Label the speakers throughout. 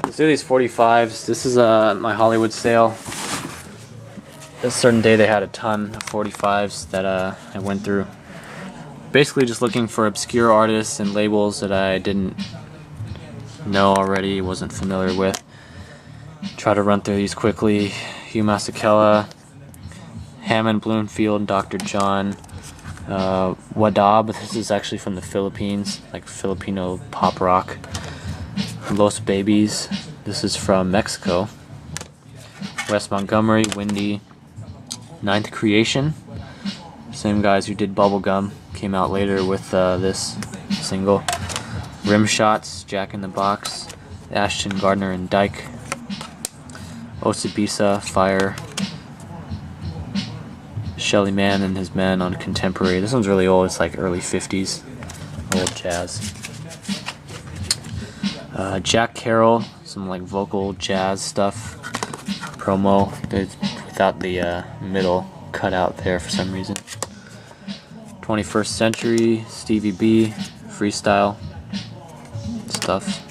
Speaker 1: Let's do these 45s. This is my Hollywood sale. This certain day they had a ton of 45s that I went through. Basically just looking for obscure artists and labels that I didn't know already, wasn't familiar with. Try to run through these quickly. Hugh Masekela, Hammond Bloomfield, Dr. John, Wadab. This is actually from the Philippines, like Filipino pop rock. Los Babies. This is from Mexico. Wes Montgomery, Windy. Ninth Creation. Same guys who did Bubblegum came out later with this single. Rim Shots, Jack in the Box, Ashton Gardner and Dyke. Osibisa, Fire. Shelly Manne and His Men on Contemporary. This one's really old, it's like early 50s. Old jazz. Jack Carroll, some like vocal jazz stuff. Promo, without the middle cut out there for some reason. 21st Century, Stevie B, freestyle stuff.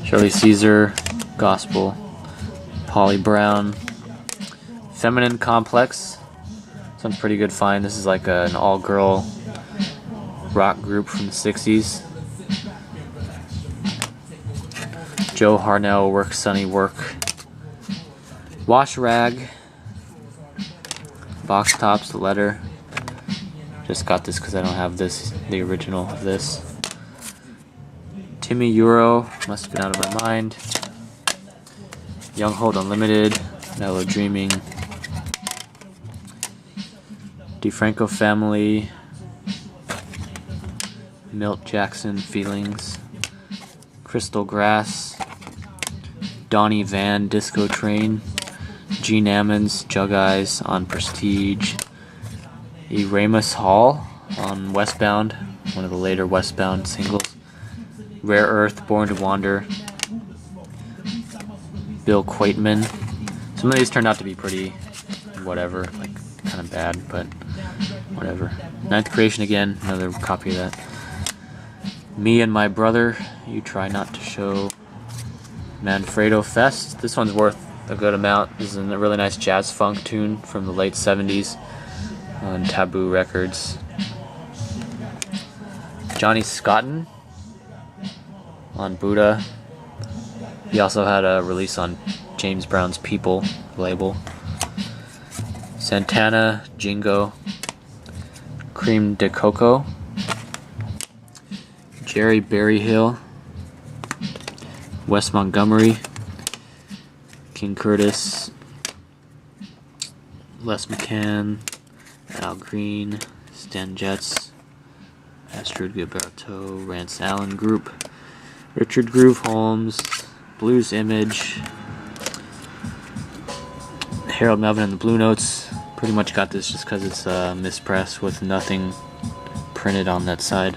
Speaker 1: Shirley Caesar, gospel. Polly Brown, Feminine Complex. This one's pretty good find. This is like an all-girl rock group from the 60s. Joe Harnell, Work Sunny Work. Wash Rag, Box Tops, The Letter. Just got this because I don't have the original of this. Timmy Euro, Must Have Been Out of My Mind. Young Hold Unlimited, Mellow Dreaming. DeFranco Family, Milt Jackson, Feelings. Crystal Grass, Donnie Van, Disco Train. Gene Ammons, Jug Eyes on Prestige. Eramus Hall on Westbound, one of the later Westbound singles. Rare Earth, Born to Wander. Bill Quaitman. Some of these turned out to be pretty whatever, like kind of bad, but whatever. Ninth Creation again, another copy of that. Me and My Brother, You Try Not to Show. Manfredo Fest. This one's worth a good amount. This is a really nice jazz funk tune from the late 70s on Taboo Records. Johnny Scotton on Buddha. He also had a release on James Brown's People label. Santana, Jingo. Cream de Coco. Jerry Berryhill. Wes Montgomery. King Curtis. Les McCann. Al Green. Stan Getz. Astrid Gilberto. Rance Allen Group. Richard Groove Holmes. Blues Image. Harold Melvin and the Blue Notes. Pretty much got this just because it's mispress with nothing printed on that side.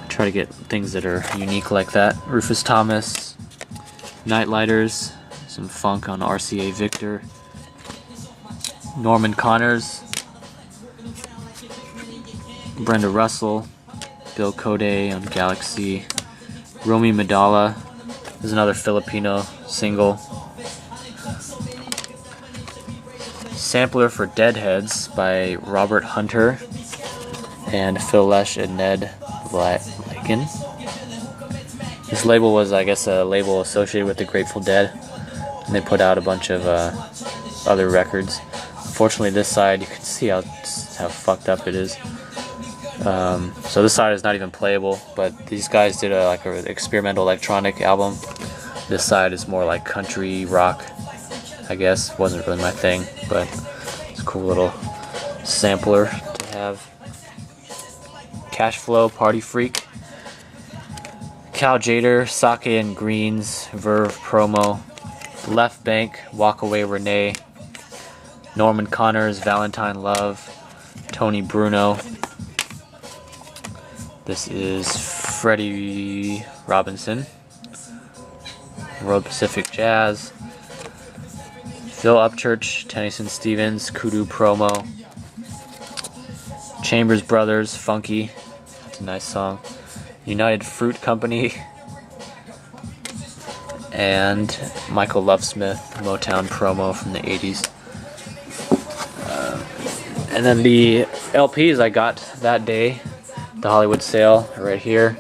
Speaker 1: Try to get things that are unique like that. Rufus Thomas. Nightlighters. Some funk on RCA Victor. Norman Connors. Brenda Russell. Bill Code on Galaxy. Romy Medalla. This is another Filipino single. Sampler for Deadheads by Robert Hunter and Phil Lesh and Ned Lagan. This label was, I guess, a label associated with the Grateful Dead, and they put out a bunch of other records. Unfortunately, this side, you can see how fucked up it is. So this side is not even playable, but these guys did like an experimental electronic album. This side is more like country rock, I guess. Wasn't really my thing, but it's a cool little sampler to have. Cashflow, Party Freak. Cal Jader, Sake and Greens, Verve Promo. Left Bank, Walk Away Renee. Norman Connors, Valentine Love. Tony Bruno. This is Freddie Robinson. Road Pacific Jazz. Phil Upchurch, Tennyson Stevens, Kudu Promo. Chambers Brothers, Funky. That's a nice song. United Fruit Company. and Michael Lovesmith Motown promo from the 80s. And then the LPs I got that day, the Hollywood sale right here.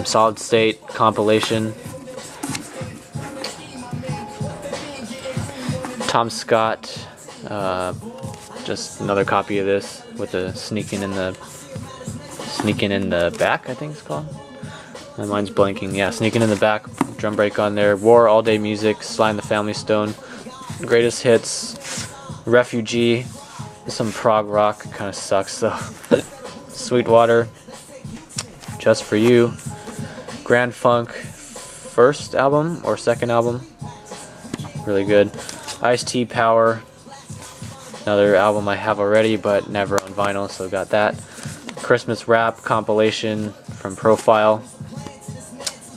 Speaker 1: Solid State compilation. Tom Scott, just another copy of this with the sneaking in the back, I think it's called. My mind's blanking. Yeah, sneaking in the back, drum break on there. War, All Day Music, Sly and the Family Stone, Greatest Hits, Refugee, some prog rock, kind of sucks though. Sweetwater, Just For You, Grand Funk, first album or second album, really good. Ice-T Power, another album I have already but never on vinyl, so got that. Christmas Rap compilation from Profile.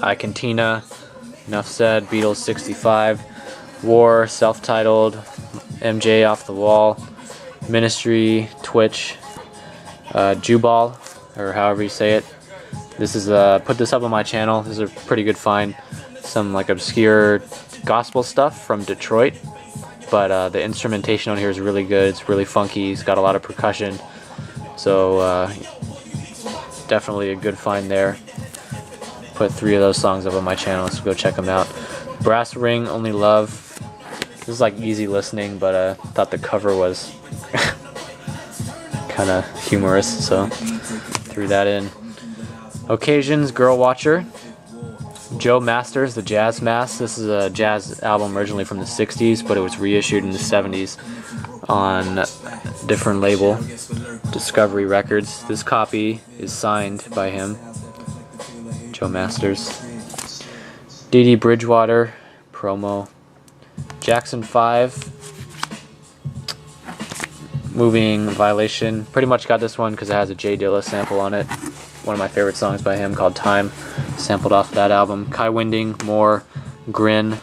Speaker 1: I Cantina, Enough Said, Beatles 65, War, self-titled, MJ Off the Wall, Ministry, Twitch, Jubal, or however you say it. This is put this up on my channel. This is a pretty good find. Some like obscure gospel stuff from Detroit, but the instrumentation on here is really good. It's really funky. It's got a lot of percussion, so definitely a good find there. Put 3 of those songs up on my channel, so go check them out. Brass Ring, Only Love. This is like easy listening, but I thought the cover was kind of humorous, so threw that in. Occasions, Girl Watcher. Joe Masters, The Jazz Mass. This is a jazz album originally from the 60s, but it was reissued in the 70s on a different label, Discovery Records. This copy is signed by him, Joe Masters. Dee Dee Bridgewater, promo. Jackson 5, Moving Violation. Pretty much got this one because it has a Jay Dilla sample on it. One of my favorite songs by him called Time, sampled off that album. Kai Winding, More, Grin.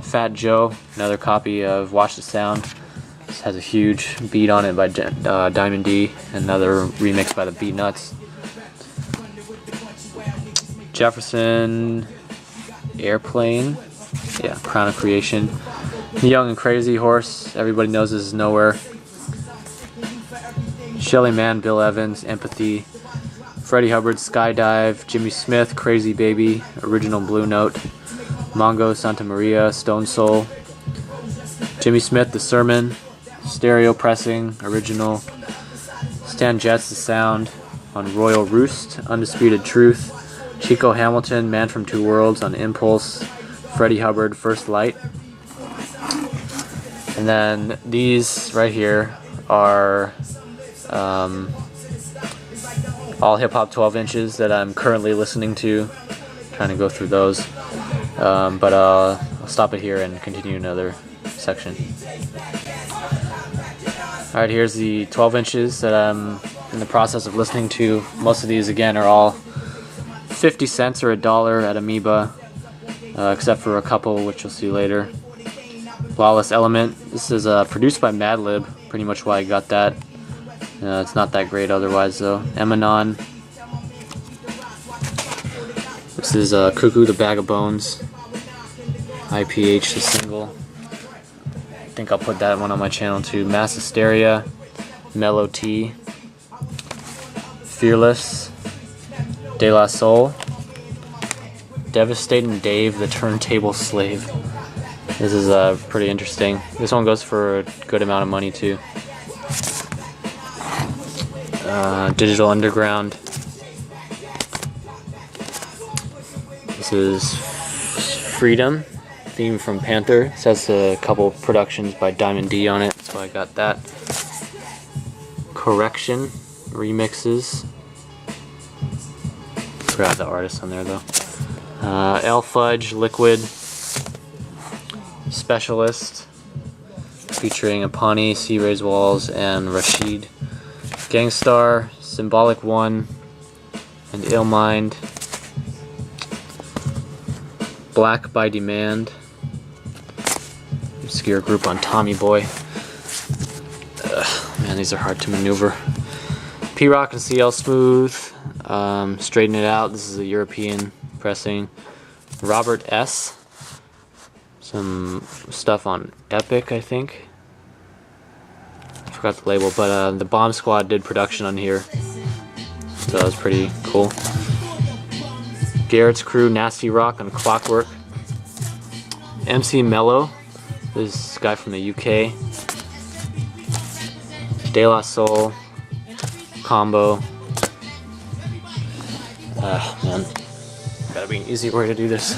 Speaker 1: Fat Joe, another copy of Watch the Sound. This has a huge beat on it by Diamond D, another remix by the Beat Nuts. Jefferson Airplane, yeah, Crown of Creation. Young and Crazy Horse, everybody knows this is Nowhere. Shelly Manne, Bill Evans, Empathy. Freddie Hubbard, Skydive. Jimmy Smith, Crazy Baby, Original Blue Note. Mongo, Santa Maria, Stone Soul. Jimmy Smith, The Sermon. Stereo Pressing, Original. Stan Getz, The Sound. On Royal Roost, Undisputed Truth. Chico Hamilton, Man from Two Worlds on Impulse. Freddie Hubbard, First Light. And then these right here are all hip hop 12 inches that I'm currently listening to. Trying to go through those, but I'll stop it here and continue another section. Alright, here's the 12 inches that I'm in the process of listening to. Most of these again are all 50 cents or $1 at Amoeba, except for a couple which you'll see later. Flawless Element. This is produced by Madlib, pretty much why I got that. It's not that great otherwise though. Emanon. This is Cuckoo the Bag of Bones. IPH the single. I think I'll put that one on my channel too. Mass Hysteria. Mellow T. Fearless. De La Soul. Devastating Dave the Turntable Slave. This is pretty interesting. This one goes for a good amount of money too. Digital Underground. This is Freedom, theme from Panther. It has a couple productions by Diamond D on it, so I got that. Correction remixes. Forgot the artist on there though. L Fudge, Liquid. Specialist, featuring Apani, C. Ray's Walls, and Rashid. Gangstar, Symbolic One, and Ill Mind. Black by Demand. Obscure group on Tommy Boy. Man, these are hard to maneuver. P-Rock and CL Smooth. Straighten It Out. This is a European pressing. Robert S. Some stuff on Epic, I think. I forgot the label, but the Bomb Squad did production on here, so that was pretty cool. Garrett's Crew, Nasty Rock on Clockwork. MC Mello, this guy from the UK. De La Soul, Combo. Man, gotta be an easy way to do this.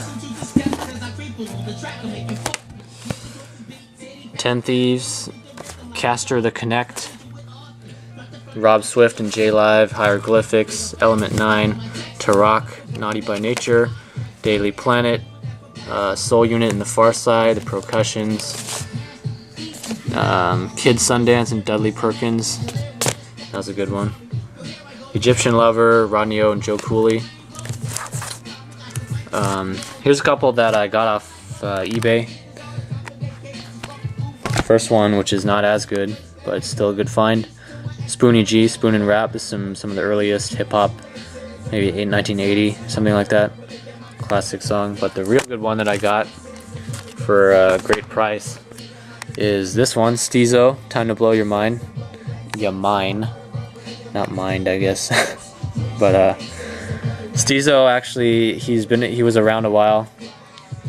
Speaker 1: 10 Thieves, Castor the Connect, Rob Swift and J Live, Hieroglyphics, Element 9, Tarak, Naughty by Nature, Daily Planet, Soul Unit and the Far Side, the Percussions, Kid Sundance and Dudley Perkins. That was a good one. Egyptian Lover, Rodney O and Joe Cooley. Here's a couple that I got off eBay. First one, which is not as good, but it's still a good find. Spoonie G, Spoon and Rap. This is some of the earliest hip hop, maybe 1980, something like that. Classic song. But the real good one that I got for a great price is this one, Steezo, Time to Blow Your Mind. Yeah, mine. Not mind, I guess. But Steezo, actually, he was around a while.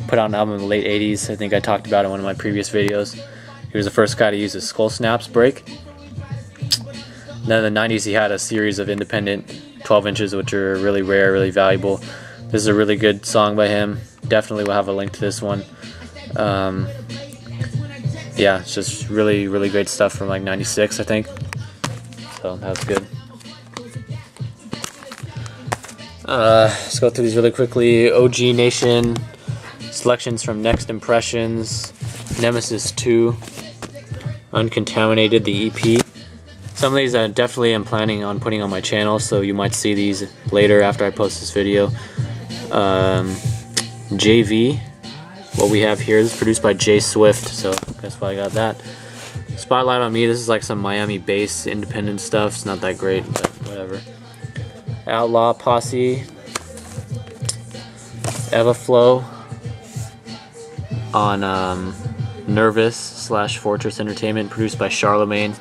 Speaker 1: Put out an album in the late 80s. I think I talked about it in one of my previous videos. He was the first guy to use a Skull Snaps break. Then in the 90s he had a series of independent 12 inches, which are really rare, really valuable. This is a really good song by him. Definitely will have a link to this one. Yeah, it's just really, really great stuff from like 96, I think. So that was good. Let's go through these really quickly. OG Nation, selections from Next Impressions, Nemesis 2, Uncontaminated, the EP. Some of these I definitely am planning on putting on my channel, so you might see these later after I post this video. JV, what we have here, this is produced by Jay Swift, so that's why I got that. Spotlight on Me, this is like some Miami bass independent stuff. It's not that great, but whatever. Outlaw Posse, Eva Flow on Nervous / Fortress Entertainment, produced by Charlemagne.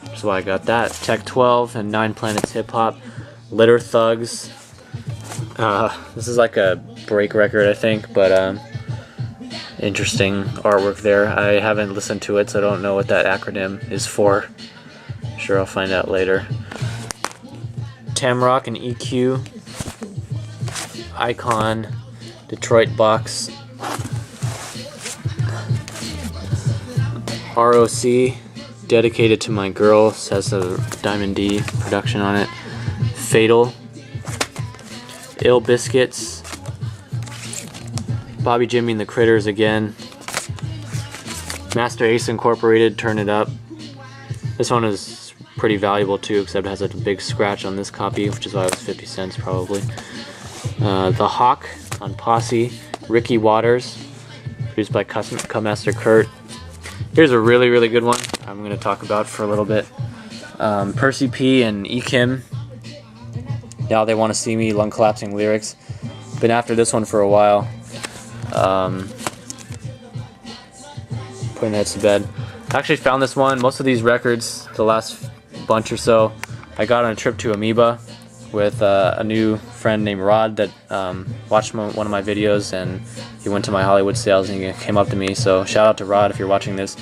Speaker 1: That's why I got that. Tech 12 and 9 Planets Hip Hop. Litter Thugs. This is like a break record, I think, but interesting artwork there. I haven't listened to it, so I don't know what that acronym is for. I'm sure I'll find out later. Tamrock and EQ. Icon. Detroit Box. ROC. Dedicated to My Girl. It has a Diamond D production on it. Fatal. Ill Biscuits. Bobby Jimmy and the Critters again. Master Ace Incorporated, Turn It Up. This one is pretty valuable too, except it has a big scratch on this copy, which is why it was 50 cents probably. The Hawk on Posse. Ricky Waters, produced by Cutmaster Kurt. Here's a really, really good one I'm going to talk about for a little bit. Percy P and E. Kim. Now They Want to See Me, Lung Collapsing Lyrics. Been after this one for a while. Putting heads to bed. I actually found this one. Most of these records, the last bunch or so, I got on a trip to Amoeba with a new friend named Rod that watched one of my videos, and he went to my Hollywood sales and he came up to me. So shout out to Rod if you're watching this.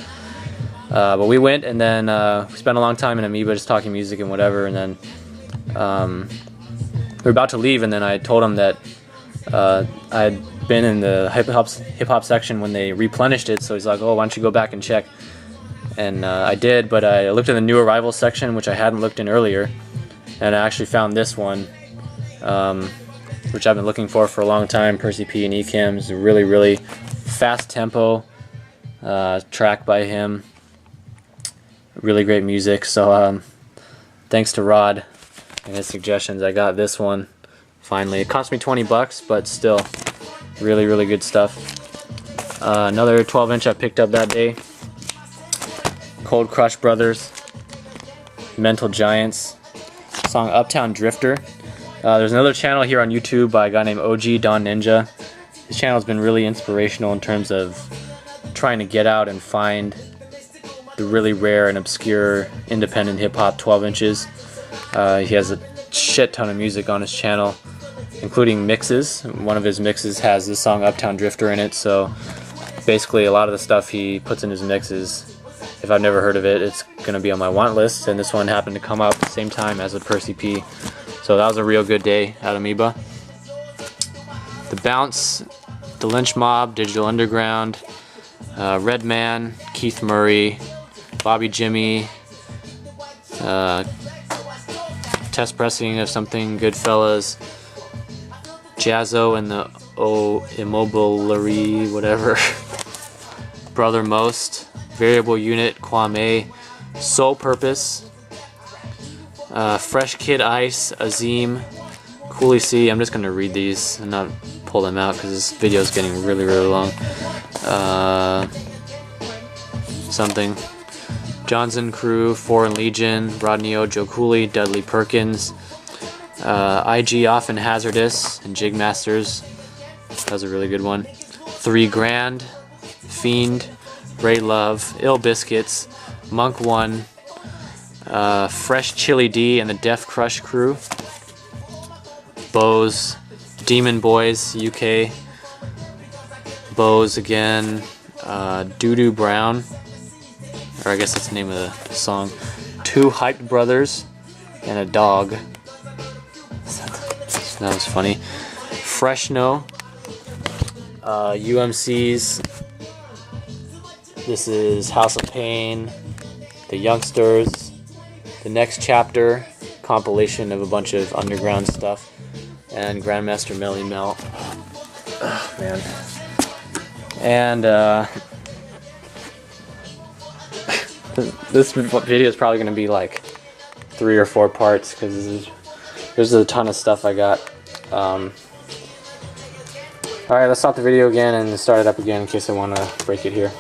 Speaker 1: But we went, and then we spent a long time in Amoeba just talking music and whatever, and then we were about to leave, and then I told him that I had been in the hip hop section when they replenished it, so he's like, oh, why don't you go back and check? And I did, but I looked in the new arrival section, which I hadn't looked in earlier, and I actually found this one, which I've been looking for a long time. Percy P and E-Kim. It's a really, really fast tempo track by him. Really great music. So thanks to Rod and his suggestions, I got this one finally. It cost me 20 bucks, but still really, really good stuff. Another 12-inch I picked up that day. Cold Crush Brothers, Mental Giants, song Uptown Drifter. There's another channel here on YouTube by a guy named OG Don Ninja. His channel's been really inspirational in terms of trying to get out and find the really rare and obscure independent hip-hop 12 inches. He has a shit ton of music on his channel, including mixes. One of his mixes has the song Uptown Drifter in it, so basically a lot of the stuff he puts in his mixes, if I've never heard of it, it's going to be on my want list, and this one happened to come out at the same time as with Percy P. So that was a real good day at Amoeba. The Bounce, The Lynch Mob, Digital Underground, Redman, Keith Murray, Bobby Jimmy, Test Pressing of Something, Goodfellas, Jazzo and the Immobiliary, whatever, Brother Most, Variable Unit, Kwame, Soul Purpose, Fresh Kid Ice, Azim, Cooley C. I'm just going to read these and not pull them out because this video is getting really, really long. Something. Johnson Crew, Foreign Legion, Rodney O, Joe Cooley, Dudley Perkins, IG Often Hazardous, and Jig Masters. That was a really good one. 3 Grand, Fiend, Ray Love, Ill Biscuits, Monk One, Fresh Chili D and the Def Crush Crew, Bose, Demon Boys UK, Bose again, Doo-Doo Brown, or I guess that's the name of the song, 2 Hyped Brothers, and a dog. That was funny. Freshno, UMC's, this is House of Pain, The Youngsters, The Next Chapter, compilation of a bunch of underground stuff, and Grandmaster Melly Mel. Oh, man. And this video is probably going to be like 3 or 4 parts because there's a ton of stuff I got. Alright, let's stop the video again and start it up again in case I want to break it here.